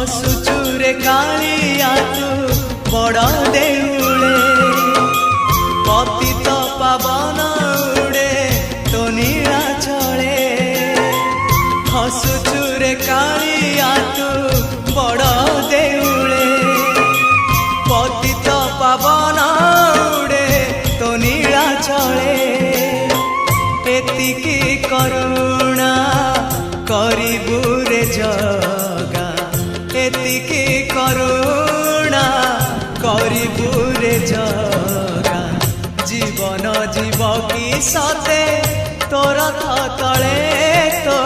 हसुचुरे कालिया तू बड़ देउले पतित पावन उड़े तो नीला चले हसुचुरे कालिया तू बड़ देउले पतित पावन उड़े तो नीला चले एतिकी करुणा करिबु रे जगा एतिकी करुणा करिबु रे जगा जीवन जीव की सते तोर तले तो